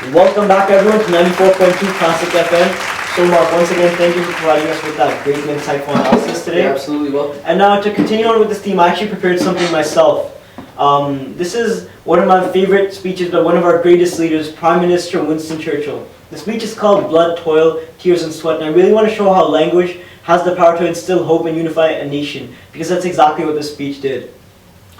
Welcome back everyone to 94.2 Classic FM. So Mark, once again, thank you for providing us with that great and insightful analysis today. You're absolutely welcome. And now to continue on with this theme, I actually prepared something myself. This is one of my favorite speeches by one of our greatest leaders, Prime Minister Winston Churchill. The speech is called Blood, Toil, Tears and Sweat, and I really want to show how language has the power to instill hope and unify a nation, because that's exactly what this speech did.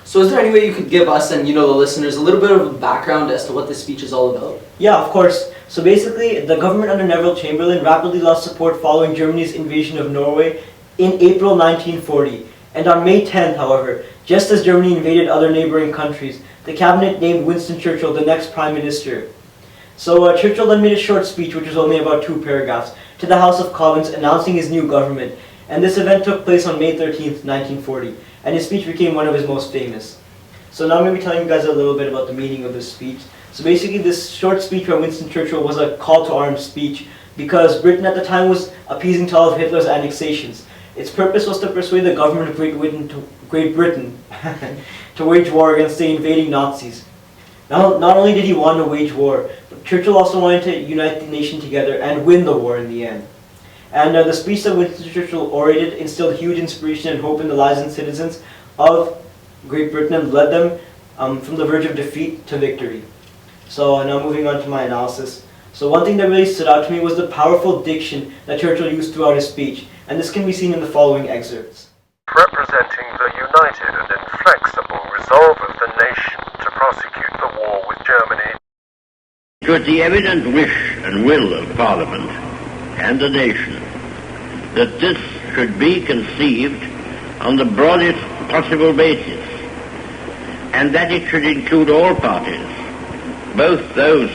So is there any way you could give us and the listeners a little bit of a background as to what this speech is all about? Yeah, of course. So basically, the government under Neville Chamberlain rapidly lost support following Germany's invasion of Norway in April 1940. And on May 10th, however, just as Germany invaded other neighboring countries, the cabinet named Winston Churchill the next prime minister. So Churchill then made a short speech, which was only about 2 paragraphs, to the House of Commons announcing his new government. And this event took place on May 13th, 1940. And his speech became one of his most famous. So now I'm going to be telling you guys a little bit about the meaning of this speech. So basically this short speech by Winston Churchill was a call to arms speech because Britain at the time was appeasing to all of Hitler's annexations. Its purpose was to persuade the government of Great Britain to wage war against the invading Nazis. Now, not only did he want to wage war, but Churchill also wanted to unite the nation together and win the war in the end. And the speech that Winston Churchill orated instilled huge inspiration and hope in the lives and citizens of Great Britain and led them from the verge of defeat to victory. So now moving on to my analysis. So one thing that really stood out to me was the powerful diction that Churchill used throughout his speech, and this can be seen in the following excerpts. Representing the united and inflexible resolve of the nation to prosecute the war with Germany. It was the evident wish and will of Parliament and the nation that this should be conceived on the broadest possible basis, and that it should include all parties, both those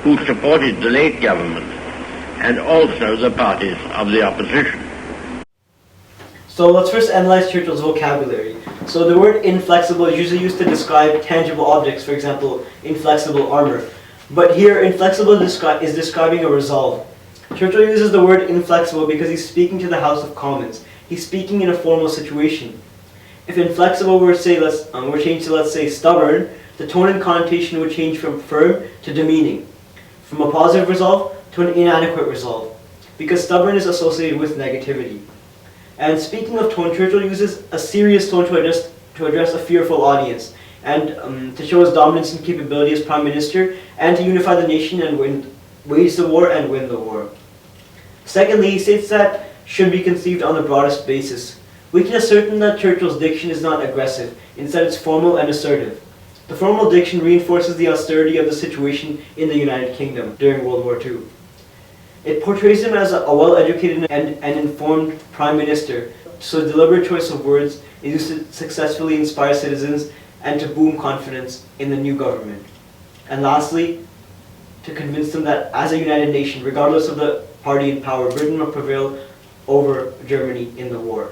who supported the late government and also the parties of the opposition. So let's first analyze Churchill's vocabulary. So the word inflexible is usually used to describe tangible objects, for example, inflexible armor. But here, inflexible is describing a resolve. Churchill uses the word inflexible because he's speaking to the House of Commons. He's speaking in a formal situation. If inflexible were changed to, let's say, stubborn, the tone and connotation would change from firm to demeaning, from a positive resolve to an inadequate resolve, because stubborn is associated with negativity. And speaking of tone, Churchill uses a serious tone to address a fearful audience, and to show his dominance and capability as Prime Minister, and to unify the nation and wage the war and win the war. Secondly, he states that should be conceived on the broadest basis. We can ascertain that Churchill's diction is not aggressive, instead it's formal and assertive. The formal diction reinforces the austerity of the situation in the United Kingdom during World War II. It portrays him as a well-educated and informed Prime Minister, so the deliberate choice of words is used to successfully inspire citizens and to boom confidence in the new government. And lastly, to convince them that as a united nation, regardless of the party in power, Britain will prevail over Germany in the war.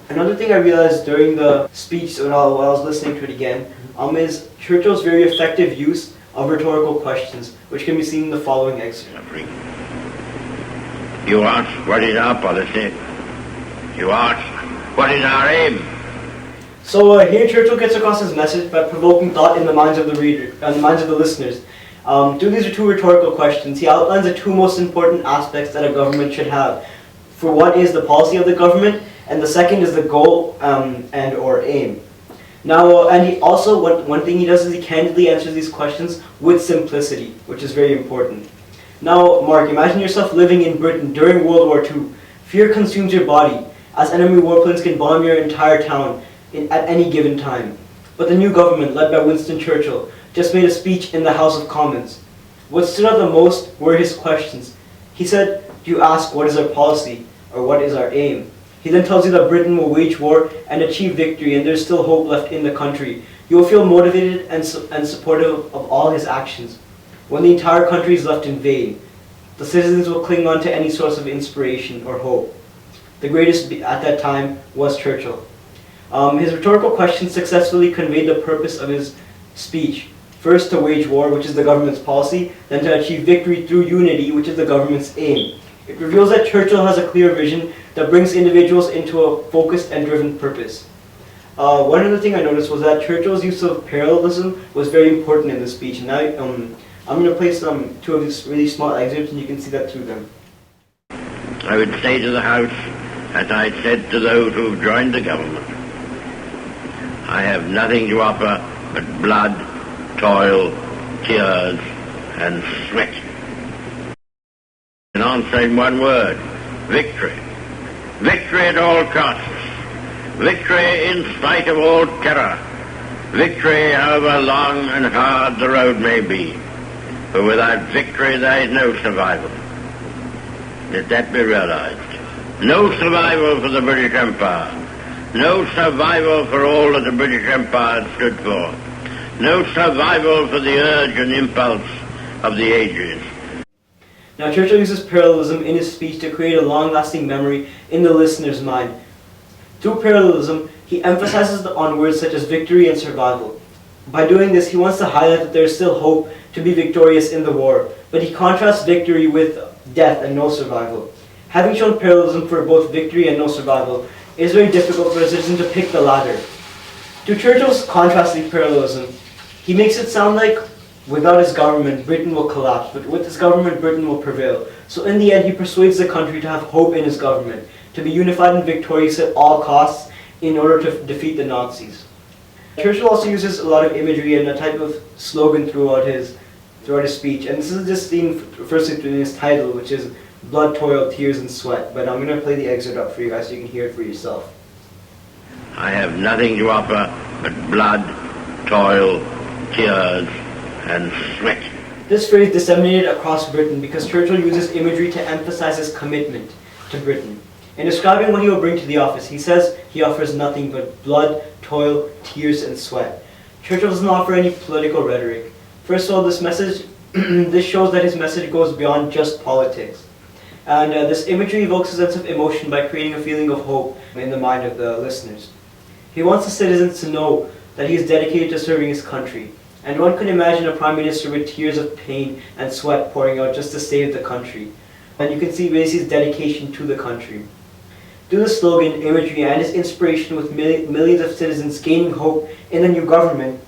Another thing I realized during the speech when I was listening to it again is Churchill's very effective use of rhetorical questions, which can be seen in the following excerpt. You ask, what is our policy? You ask, what is our aim? So here Churchill gets across his message by provoking thought in the minds of the reader, and the minds of the listeners. Through these 2 rhetorical questions, he outlines the 2 most important aspects that a government should have. For what is the policy of the government, and the second is the goal and or aim. Now, and he also, one thing he does is he candidly answers these questions with simplicity, which is very important. Now, Mark, imagine yourself living in Britain during World War II. Fear consumes your body, as enemy warplanes can bomb your entire town at any given time. But the new government, led by Winston Churchill, just made a speech in the House of Commons. What stood out the most were his questions. He said, do you ask what is our policy, or what is our aim? He then tells you that Britain will wage war and achieve victory, and there's still hope left in the country. You will feel motivated and supportive of all his actions. When the entire country is left in vain, the citizens will cling on to any source of inspiration or hope. The greatest at that time was Churchill. His rhetorical questions successfully conveyed the purpose of his speech. First, to wage war, which is the government's policy, then to achieve victory through unity, which is the government's aim. It reveals that Churchill has a clear vision that brings individuals into a focused and driven purpose. One other thing I noticed was that Churchill's use of parallelism was very important in the speech. And I'm going to play two of these really small excerpts and you can see that through them. I would say to the House, as I said to those who've joined the government, I have nothing to offer but blood, toil, tears, and sweat. An answer in one word: victory. Victory at all costs. Victory in spite of all terror. Victory however long and hard the road may be. For without victory there is no survival. Let that be realized. No survival for the British Empire. No survival for all that the British Empire stood for. No survival for the urge and impulse of the ages. Now Churchill uses parallelism in his speech to create a long-lasting memory in the listener's mind. Through parallelism, he emphasizes on words such as victory and survival. By doing this, he wants to highlight that there is still hope to be victorious in the war, but he contrasts victory with death and no survival. Having shown parallelism for both victory and no survival, it is very difficult for a citizen to pick the latter. To Churchill's contrasting parallelism, he makes it sound like without his government, Britain will collapse, but with his government, Britain will prevail. So in the end, he persuades the country to have hope in his government, to be unified and victorious at all costs in order to defeat the Nazis. Churchill also uses a lot of imagery and a type of slogan throughout his speech, and this is just seen firstly in his title, which is blood, toil, tears, and sweat. But I'm going to play the excerpt up for you guys so you can hear it for yourself. I have nothing to offer but blood, toil, tears, and sweat. This phrase disseminated across Britain because Churchill uses imagery to emphasize his commitment to Britain. In describing what he will bring to the office, he says he offers nothing but blood, toil, tears, and sweat. Churchill doesn't offer any political rhetoric. First of all, this shows that his message goes beyond just politics. And this imagery evokes a sense of emotion by creating a feeling of hope in the mind of the listeners. He wants the citizens to know that he is dedicated to serving his country. And one could imagine a prime minister with tears of pain and sweat pouring out just to save the country. And you can see basically his dedication to the country. Through the slogan, imagery, and his inspiration with millions of citizens gaining hope in the new government,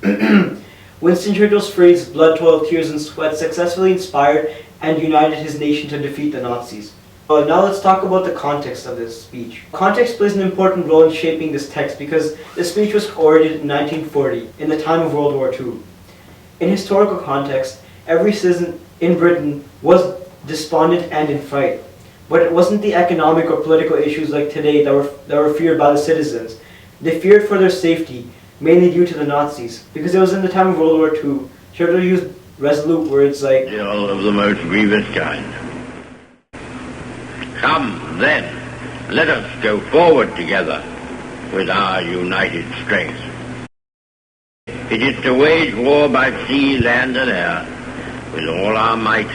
Winston Churchill's phrase, blood, toil, tears, and sweat, successfully inspired and united his nation to defeat the Nazis. Now let's talk about the context of this speech. Context plays an important role in shaping this text because this speech was ordered in 1940, in the time of World War II. In historical context, every citizen in Britain was despondent and in fright. But it wasn't the economic or political issues like today that were feared by the citizens. They feared for their safety, mainly due to the Nazis. Because it was in the time of World War II, Churchill used resolute words like, All of the most grievous kind. Come, then, let us go forward together with our united strength. It is to wage war by sea, land, and air with all our might.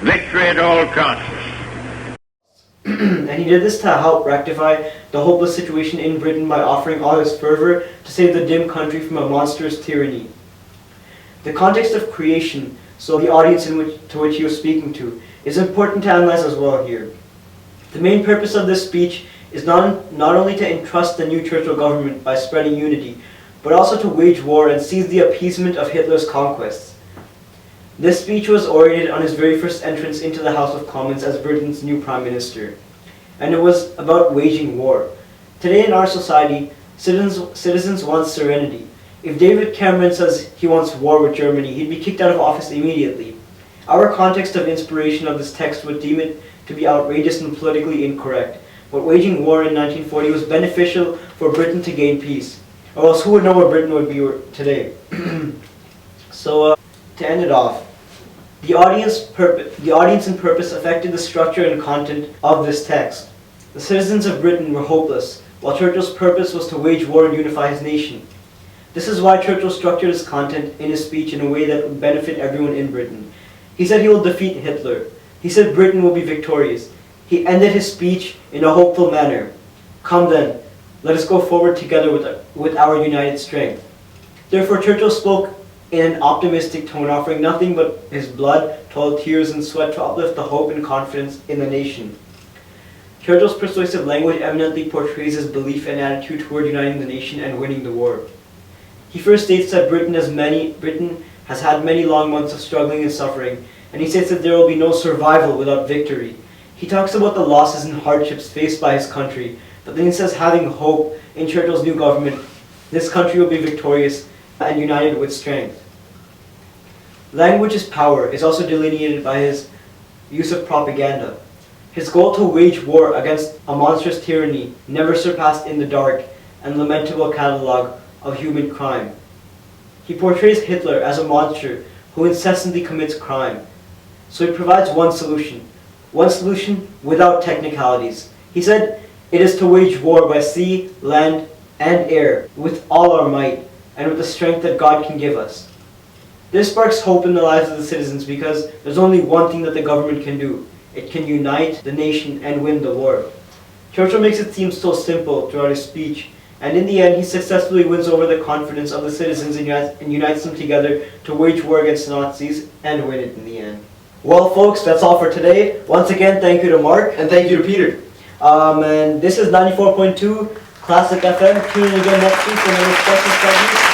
Victory at all costs. and he did this to help rectify the hopeless situation in Britain by offering all his fervor to save the dim country from a monstrous tyranny. The context of creation, so the audience to which he was speaking to, is important to analyze as well here. The main purpose of this speech is not only to entrust the new Churchill government by spreading unity, but also to wage war and seize the appeasement of Hitler's conquests. This speech was orated on his very first entrance into the House of Commons as Britain's new Prime Minister, and it was about waging war. Today in our society, citizens want serenity. If David Cameron says he wants war with Germany, he'd be kicked out of office immediately. Our context of inspiration of this text would deem it to be outrageous and politically incorrect, but waging war in 1940 was beneficial for Britain to gain peace, or else who would know where Britain would be today? So, to end it off, the audience and purpose affected the structure and content of this text. The citizens of Britain were hopeless, while Churchill's purpose was to wage war and unify his nation. This is why Churchill structured his content in his speech in a way that would benefit everyone in Britain. He said he will defeat Hitler. He said Britain will be victorious. He ended his speech in a hopeful manner. Come then, let us go forward together with our united strength. Therefore Churchill spoke in an optimistic tone, offering nothing but his blood, toil, tears, and sweat to uplift the hope and confidence in the nation. Churchill's persuasive language eminently portrays his belief and attitude toward uniting the nation and winning the war. He first states that Britain has had many long months of struggling and suffering, and he states that there will be no survival without victory. He talks about the losses and hardships faced by his country, but then he says having hope in Churchill's new government, this country will be victorious and united with strength. Language is power is also delineated by his use of propaganda. His goal to wage war against a monstrous tyranny never surpassed in the dark and lamentable catalogue of human crime. He portrays Hitler as a monster who incessantly commits crime. So he provides one solution without technicalities. He said, "It is to wage war by sea, land, and air, with all our might, and with the strength that God can give us." This sparks hope in the lives of the citizens because there's only one thing that the government can do. It can unite the nation and win the war. Churchill makes it seem so simple throughout his speech, and in the end he successfully wins over the confidence of the citizens and unites them together to wage war against the Nazis and win it in the end. Well folks, that's all for today. Once again, thank you to Mark. And thank you to Peter. And this is 94.2 Classic FM. Tune in again next week for another special segment.